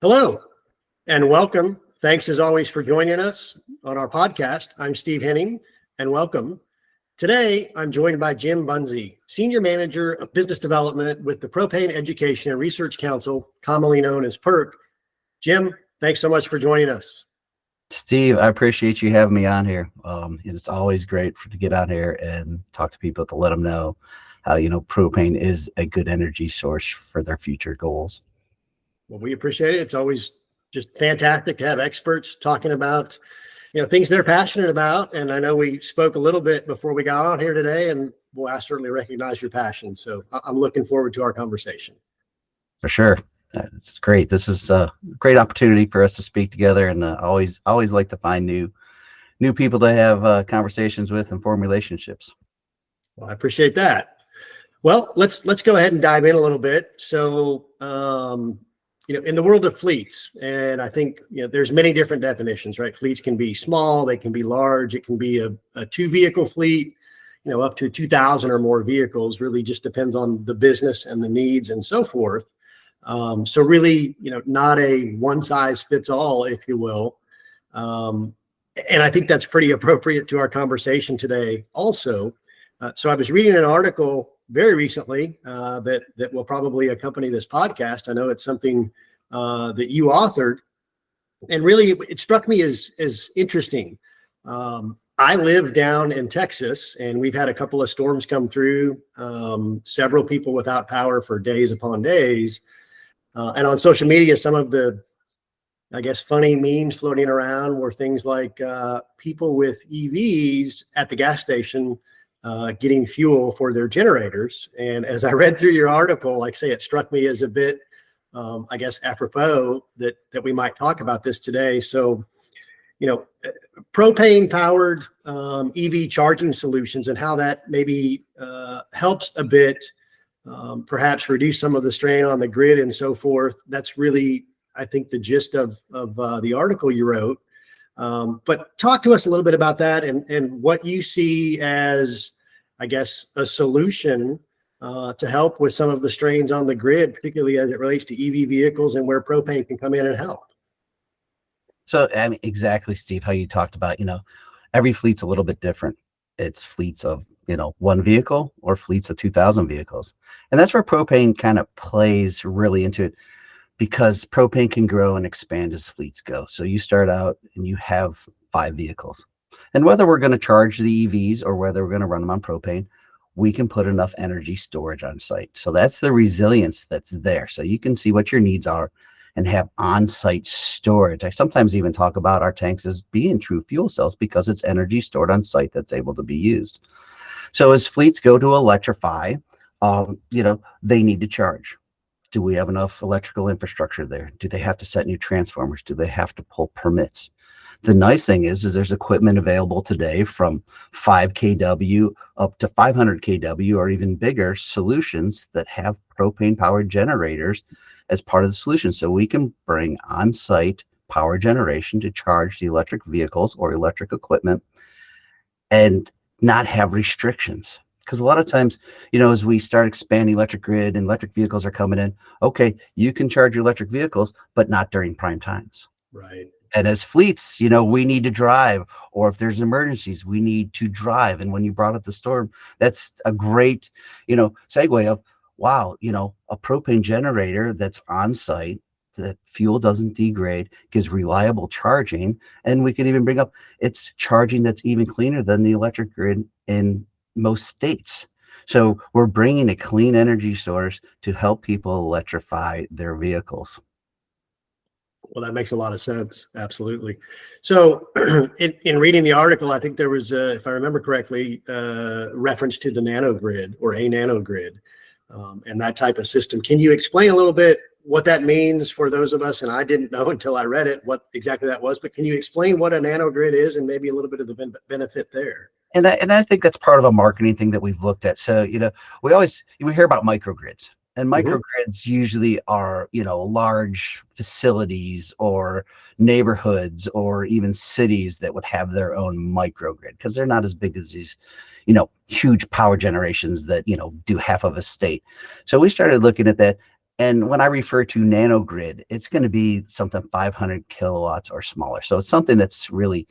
Hello and welcome. Thanks as always for joining us on our podcast. I'm Steve Henning and welcome. Today, I'm joined by Jim Bunsey, Senior Manager of Business Development with the Propane Education Research Council, commonly known as PERC. Jim, thanks so much for joining us. Steve, I appreciate you having me on here. It's always great to get on here and talk to people to let them know how, propane is a good energy source for their future goals. Well, we appreciate it. It's always just fantastic to have experts talking about, things they're passionate about. And I know we spoke a little bit before we got on here today, and I certainly recognize your passion. So I'm looking forward to our conversation. For sure. It's great. This is a great opportunity for us to speak together, and always like to find new people to have conversations with and form relationships. Well, I appreciate that. Well, let's go ahead and dive in a little bit. So, in the world of fleets, and I think, there's many different definitions, right? Fleets can be small, they can be large, it can be a two-vehicle fleet, up to 2,000 or more vehicles. Really just depends on the business and the needs and so forth. So really, not a one-size-fits-all, if you will. And I think that's pretty appropriate to our conversation today also. So I was reading an article very recently that will probably accompany this podcast. I know it's something that you authored, and really it struck me as interesting. I live down in Texas, and we've had a couple of storms come through, several people without power for days upon days. And on social media, some of the, I guess, funny memes floating around were things like people with EVs at the gas station getting fuel for their generators. And as I read through your article, like I say, it struck me as a bit, I guess, apropos that we might talk about this today. So, propane powered EV charging solutions and how that maybe helps a bit, perhaps reduce some of the strain on the grid and so forth. That's really, I think, the gist of the article you wrote. But talk to us a little bit about that and what you see as, I guess, a solution to help with some of the strains on the grid, particularly as it relates to EV vehicles and where propane can come in and help. So, exactly, Steve, how you talked about, every fleet's a little bit different. It's fleets of, one vehicle or fleets of 2,000 vehicles. And that's where propane kind of plays really into it, because propane can grow and expand as fleets go. So you start out and you have 5 vehicles. And whether we're going to charge the EVs or whether we're going to run them on propane, we can put enough energy storage on site. So that's the resilience that's there. So you can see what your needs are and have on-site storage. I sometimes even talk about our tanks as being true fuel cells because it's energy stored on site that's able to be used. So as fleets go to electrify, they need to charge. Do we have enough electrical infrastructure there? Do they have to set new transformers? Do they have to pull permits? The nice thing is there's equipment available today from 5 kW up to 500 kW or even bigger solutions that have propane powered generators as part of the solution. So we can bring on-site power generation to charge the electric vehicles or electric equipment and not have restrictions. Because a lot of times, as we start expanding electric grid and electric vehicles are coming in, okay, you can charge your electric vehicles, but not during prime times. Right. And as fleets, we need to drive, or if there's emergencies, we need to drive. And when you brought up the storm, that's a great, segue of, wow, a propane generator that's on site, that fuel doesn't degrade, gives reliable charging. And we could even bring up, it's charging that's even cleaner than the electric grid in most states. So we're bringing a clean energy source to help people electrify their vehicles. Well, that makes a lot of sense. Absolutely. So in reading the article, I think there was, if I remember correctly, reference to the nanogrid or a nanogrid and that type of system. Can you explain a little bit what that means for those of us? And I didn't know until I read it what exactly that was, but can you explain what a nanogrid is and maybe a little bit of the benefit there? And I think that's part of a marketing thing that we've looked at. So, we hear about microgrids. And microgrids usually are, large facilities or neighborhoods or even cities that would have their own microgrid because they're not as big as these, huge power generations that, do half of a state. So we started looking at that. And when I refer to nanogrid, it's going to be something 500 kilowatts or smaller. So it's something that's really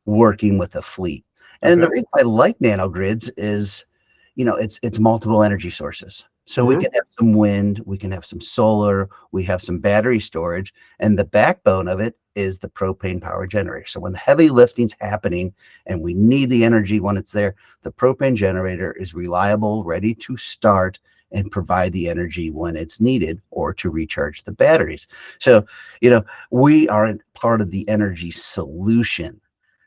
working with a fleet. And Okay. the reason I like nanogrids is, it's multiple energy sources. So we Mhm. can have some wind, we can have some solar, we have some battery storage, and the backbone of it is the propane power generator. So when the heavy lifting's happening and we need the energy when it's there, the propane generator is reliable, ready to start and provide the energy when it's needed or to recharge the batteries. So, we are part of the energy solution.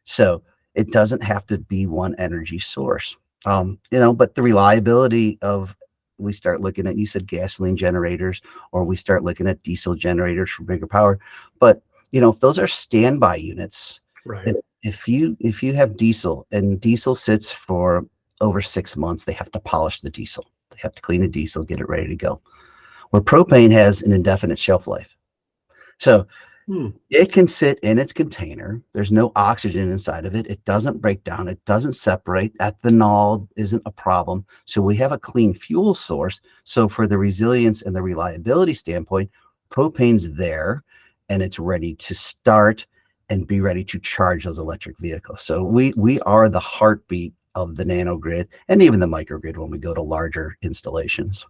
So it doesn't have to be one energy source. But the reliability of, we start looking at, you said gasoline generators, or we start looking at diesel generators for bigger power. But if those are standby units, Right. if you have diesel and diesel sits for over 6 months, they have to polish the diesel. They have to clean the diesel, get it ready to go. Where propane has an indefinite shelf life. So Hmm. it can sit in its container. There's no oxygen inside of it. It doesn't break down. It doesn't separate. Ethanol isn't a problem. So we have a clean fuel source. So for the resilience and the reliability standpoint, propane's there and it's ready to start and be ready to charge those electric vehicles. So we are the heartbeat of the nanogrid and even the microgrid when we go to larger installations.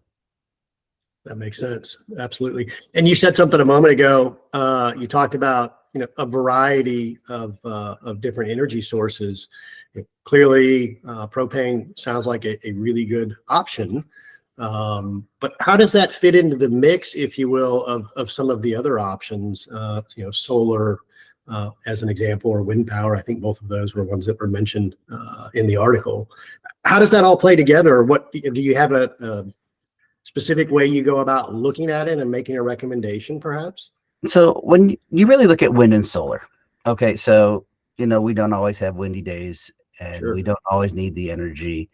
That makes sense. Absolutely. And you said something a moment ago. You talked about a variety of different energy sources. Clearly, propane sounds like a really good option. But how does that fit into the mix, if you will, of some of the other options? Solar, as an example, or wind power. I think both of those were ones that were mentioned in the article. How does that all play together? What do you have a specific way you go about looking at it and making a recommendation, perhaps? So when you really look at wind and solar, okay, so we don't always have windy days and we Sure. don't always need the energy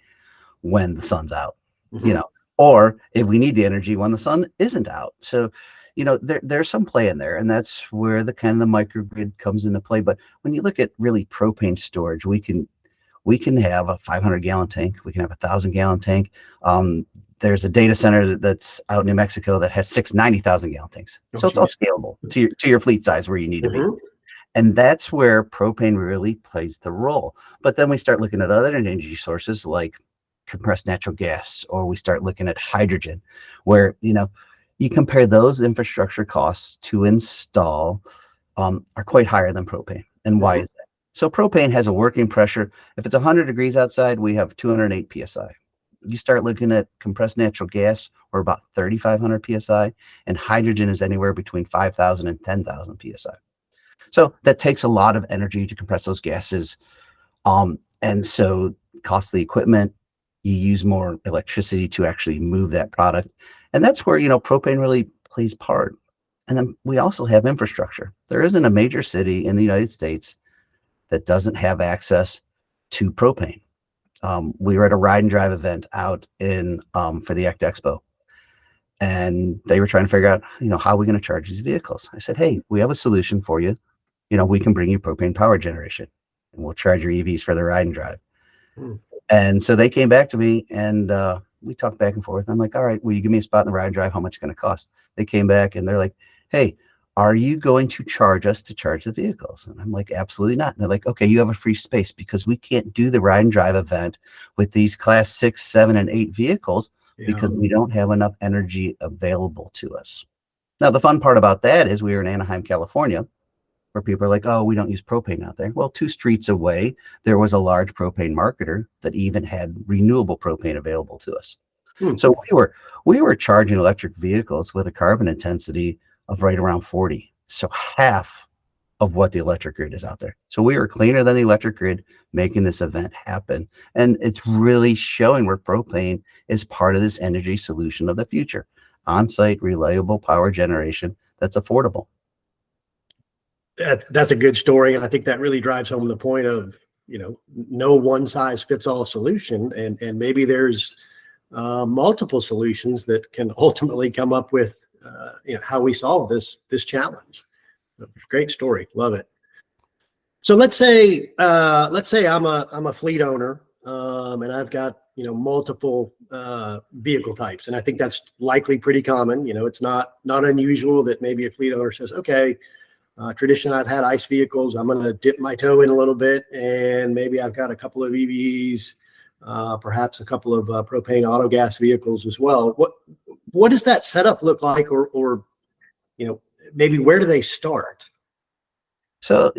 when the sun's out, you Hmm. know, or if we need the energy when the sun isn't out. So, there's some play in there, and that's where the kind of the microgrid comes into play. But when you look at really propane storage, we can have a 500-gallon tank. We can have a 1,000-gallon tank. There's a data center that's out in New Mexico that has 690,000-gallon tanks. Oh, So it's all geez. scalable to your fleet size where you need to be. Hmm. And that's where propane really plays the role. But then we start looking at other energy sources like compressed natural gas, or we start looking at hydrogen, where you compare those infrastructure costs to install are quite higher than propane. And why Hmm. is that? So propane has a working pressure. If it's 100 degrees outside, we have 208 psi. You start looking at compressed natural gas, we're about 3,500 psi, and hydrogen is anywhere between 5,000 and 10,000 psi. So that takes a lot of energy to compress those gases. And so costly equipment, you use more electricity to actually move that product. And that's where, propane really plays part. And then we also have infrastructure. There isn't a major city in the United States that doesn't have access to propane. We were at a ride and drive event out in for the ACT Expo, and they were trying to figure out, how are we going to charge these vehicles? I said, hey, we have a solution for you. We can bring you propane power generation, and we'll charge your EVs for the ride and drive. Hmm. And so they came back to me, and we talked back and forth. I'm like, all right, will you give me a spot in the ride and drive? How much it's going to cost? They came back, and they're like, hey, are you going to charge us to charge the vehicles? And I'm like, absolutely not. And they're like, okay, you have a free space because we can't do the ride and drive event with these class 6, 7, and 8 vehicles Yeah. because we don't have enough energy available to us. Now, the fun part about that is we were in Anaheim, California, where people are like, oh, we don't use propane out there. Well, 2 streets away, there was a large propane marketer that even had renewable propane available to us. Hmm. So we were charging electric vehicles with a carbon intensity of right around 40. So half of what the electric grid is out there. So we were cleaner than the electric grid, making this event happen. And it's really showing where propane is part of this energy solution of the future. On-site, reliable power generation that's affordable. That's a good story, and I think that really drives home the point of no one size fits all solution, and maybe there's multiple solutions that can ultimately come up with how we solve this challenge. Great story, love it. So let's say I'm a fleet owner, and I've got multiple vehicle types, and I think that's likely pretty common. It's not unusual that maybe a fleet owner says, okay, traditionally I've had ICE vehicles, I'm going to dip my toe in a little bit, and maybe I've got a couple of EVs, perhaps a couple of propane auto gas vehicles as well. What does that setup look like, or maybe where do they start? So,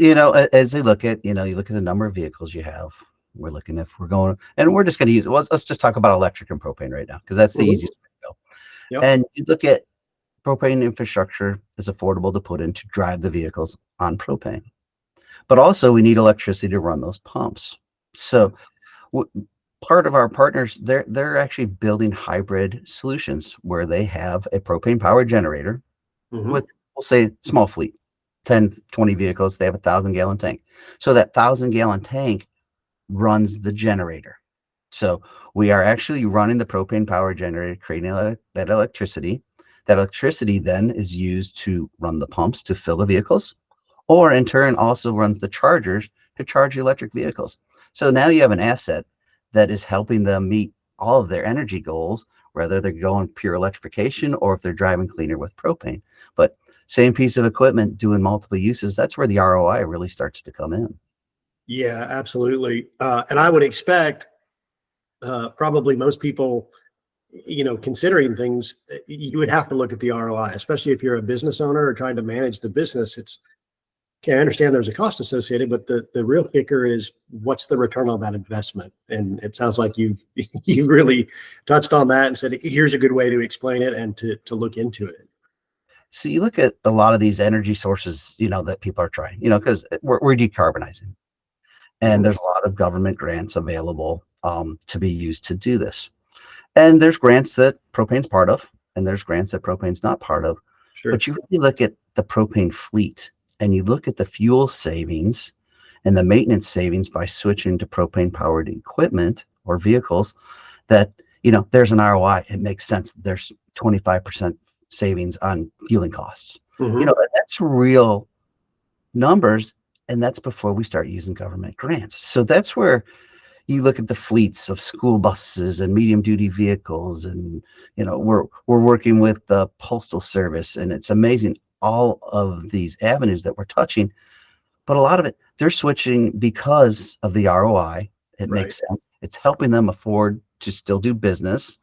as they look at, you look at the number of vehicles you have. We're looking if we're going, and we're just going to use, let's just talk about electric and propane right now, because that's the easiest way to go. Yep. And you look at propane infrastructure is affordable to put in to drive the vehicles on propane. But also we need electricity to run those pumps. So part of our partners, they're actually building hybrid solutions where they have a propane power generator with, we'll say, small fleet, 10, 20 vehicles. They have 1,000-gallon tank. So that 1,000-gallon tank runs the generator. So we are actually running the propane power generator, creating that electricity. That electricity then is used to run the pumps to fill the vehicles, or in turn also runs the chargers to charge the electric vehicles. So now you have an asset that is helping them meet all of their energy goals, whether they're going pure electrification or if they're driving cleaner with propane. But same piece of equipment doing multiple uses, that's where the ROI really starts to come in. Yeah, absolutely. And I would expect probably most people, considering things, you would have to look at the ROI, especially if you're a business owner or trying to manage the business. It's okay. I understand there's a cost associated, but the real kicker is what's the return on that investment. And it sounds like you really touched on that and said, here's a good way to explain it and to look into it. So you look at a lot of these energy sources, that people are trying, because we're decarbonizing. And there's a lot of government grants available to be used to do this. And there's grants that propane's part of, and there's grants that propane's not part of. Sure. But you really look at the propane fleet, and you look at the fuel savings and the maintenance savings by switching to propane-powered equipment or vehicles, that, there's an ROI. It makes sense. There's 25% savings on fueling costs. That's real numbers. And that's before we start using government grants. So that's where you look at the fleets of school buses and medium duty vehicles. And, we're working with the Postal Service, and it's amazing all of these avenues that we're touching. But a lot of it, they're switching because of the ROI. It makes sense. It's helping them afford to still do business,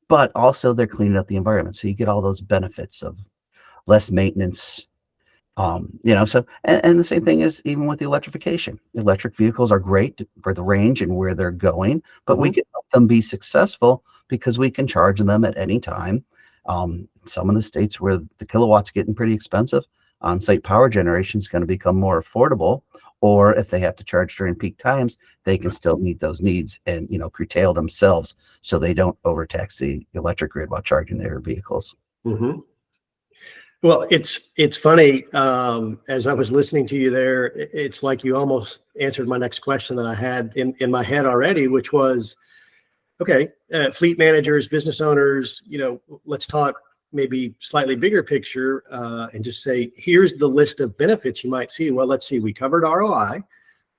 but also they're cleaning up the environment. So you get all those benefits of less maintenance. So, and the same thing is even with the electrification. Electric vehicles are great for the range and where they're going, but we can help them be successful because we can charge them at any time. Some of the states where the kilowatts getting pretty expensive, on-site power generation is going to become more affordable. Or if they have to charge during peak times, they can still meet those needs and, curtail themselves so they don't overtax the electric grid while charging their vehicles. Well, it's funny. As I was listening to you there, it's like you almost answered my next question that I had in my head already, which was, okay, fleet managers, business owners, let's talk maybe slightly bigger picture and just say, here's the list of benefits you might see. Well, let's see, we covered ROI,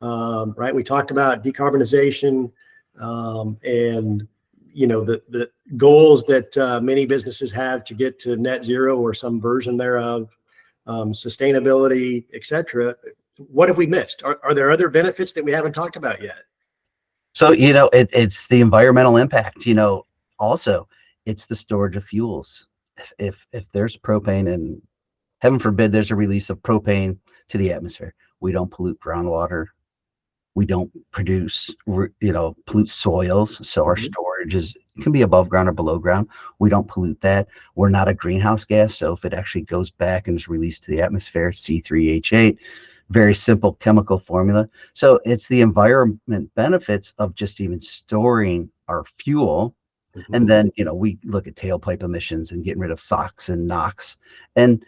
right? We talked about decarbonization and the goals that many businesses have to get to net zero or some version thereof, sustainability, etc. What have we missed? Are there other benefits that we haven't talked about yet? So, it's the environmental impact, also it's the storage of fuels. If there's propane, and heaven forbid there's a release of propane to the atmosphere, we don't pollute groundwater. We don't pollute soils. So our storage can be above ground or below ground. We don't pollute that. We're not a greenhouse gas. So if it actually goes back and is released to the atmosphere, C3H8, very simple chemical formula. So it's the environment benefits of just even storing our fuel. And then, we look at tailpipe emissions and getting rid of SOx and NOx. And,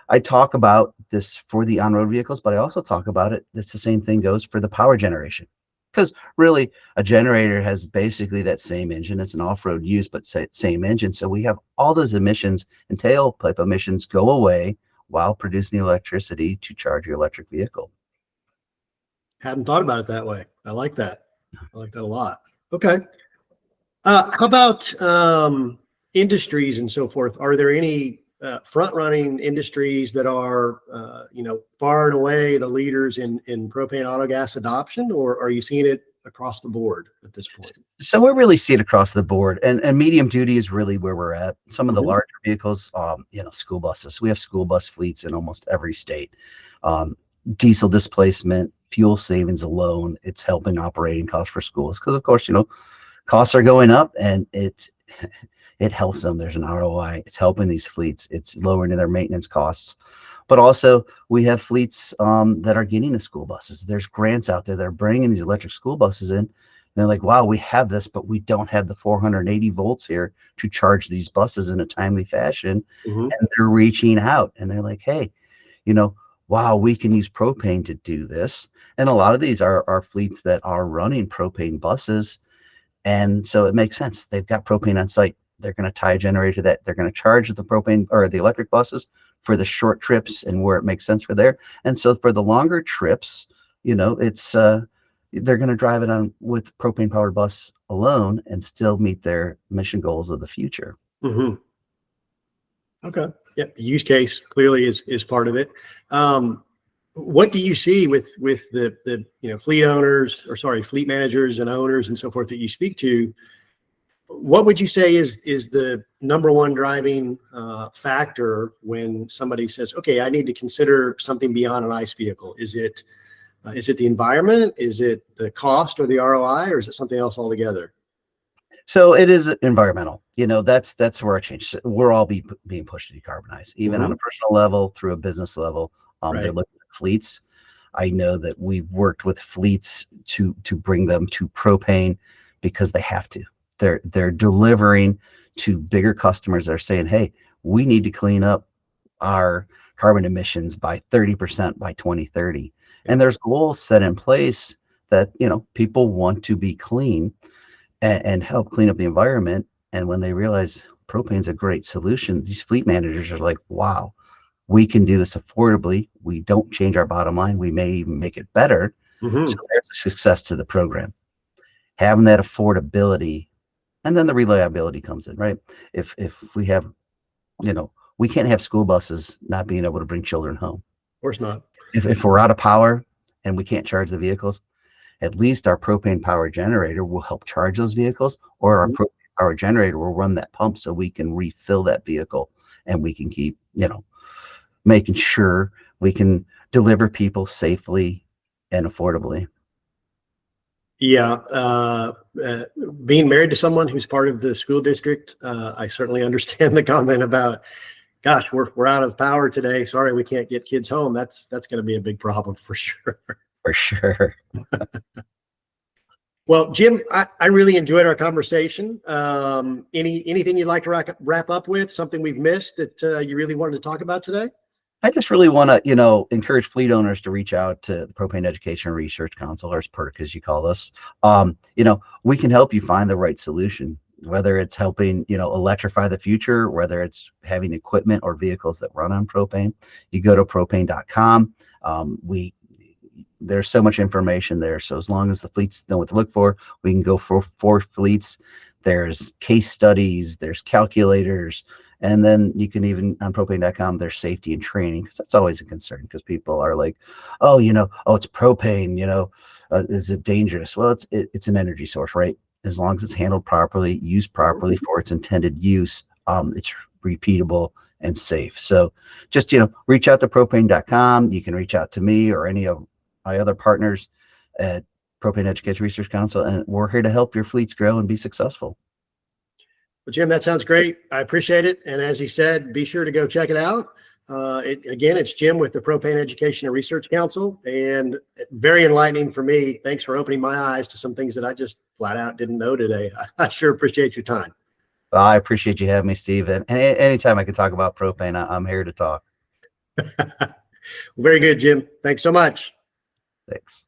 I talk about this for the on-road vehicles, but I also talk about it. It's the same thing goes for the power generation, because really a generator has basically that same engine. It's an off-road use, but same engine. So we have all those emissions, and tailpipe emissions go away while producing the electricity to charge your electric vehicle. Hadn't thought about it that way. I like that. I like that a lot. Okay. How about industries and so forth? Are there any front-running industries that are, far and away the leaders in propane auto gas adoption, or are you seeing it across the board at this point? So we really see it across the board, and medium duty is really where we're at. Some of the larger vehicles, school buses. We have school bus fleets in almost every state. Diesel displacement, fuel savings alone, it's helping operating costs for schools because, of course, costs are going up, and it helps them. There's an ROI. It's helping these fleets. It's lowering their maintenance costs. But also, we have fleets that are getting the school buses. There's grants out there that are bringing these electric school buses in. And they're like, wow, we have this, but we don't have the 480 volts here to charge these buses in a timely fashion. And they're reaching out, and they're like, hey, wow, we can use propane to do this. And a lot of these are fleets that are running propane buses. And so it makes sense. They've got propane on site. They're going to tie a generator to that. They're going to charge the propane or the electric buses for the short trips and where it makes sense for there. And so for the longer trips, it's they're going to drive it on with propane powered bus alone and still meet their mission goals of the future. Okay. Yep. Use case clearly is part of it. What do you see with the fleet owners, or sorry, fleet managers and owners and so forth that you speak to? What would you say is the number one driving factor when somebody says, okay, I need to consider something beyond an ICE vehicle? Is it the environment? Is it the cost or the ROI, or is it something else altogether? So it is environmental. That's where I change. We're all being pushed to decarbonize, even on a personal level, through a business level. They're looking at fleets. I know that we've worked with fleets to bring them to propane because they have to. They're delivering to bigger customers that are saying, hey, we need to clean up our carbon emissions by 30% by 2030. And there's goals set in place that, people want to be clean and help clean up the environment. And when they realize propane's a great solution, these fleet managers are like, wow, we can do this affordably. We don't change our bottom line. We may even make it better. So there's a success to the program. Having that affordability, and then the reliability comes in, right? If we have, we can't have school buses not being able to bring children home. Of course not. If we're out of power and we can't charge the vehicles, at least our propane power generator will help charge those vehicles, or our propane power generator will run that pump so we can refill that vehicle, and we can keep, making sure we can deliver people safely and affordably. Yeah. Being married to someone who's part of the school district, I certainly understand the comment about, gosh, we're out of power today. Sorry, we can't get kids home. That's going to be a big problem for sure. For sure. Well, Jim, I really enjoyed our conversation. Anything you'd like to wrap up with? Something we've missed that you really wanted to talk about today? I just really want to, encourage fleet owners to reach out to the Propane Education Research Council, or PERC, as you call us. We can help you find the right solution, whether it's helping, electrify the future, whether it's having equipment or vehicles that run on propane. You go to propane.com. There's so much information there. So as long as the fleets know what to look for, we can go for fleets. There's case studies, there's calculators, and then you can even, on propane.com, there's safety and training, because that's always a concern, because people are like, oh, it's propane, is it dangerous? Well, it's an energy source, right? As long as it's handled properly, used properly for its intended use, it's repeatable and safe. So just, reach out to propane.com. You can reach out to me or any of my other partners at Propane Education Research Council, and we're here to help your fleets grow and be successful. Well, Jim, that sounds great. I appreciate it. And as he said, be sure to go check it out. Again, it's Jim with the Propane Education Research Council, and very enlightening for me. Thanks for opening my eyes to some things that I just flat out didn't know today. I sure appreciate your time. I appreciate you having me, Steve. And anytime I can talk about propane, I'm here to talk. Very good, Jim. Thanks so much. Thanks.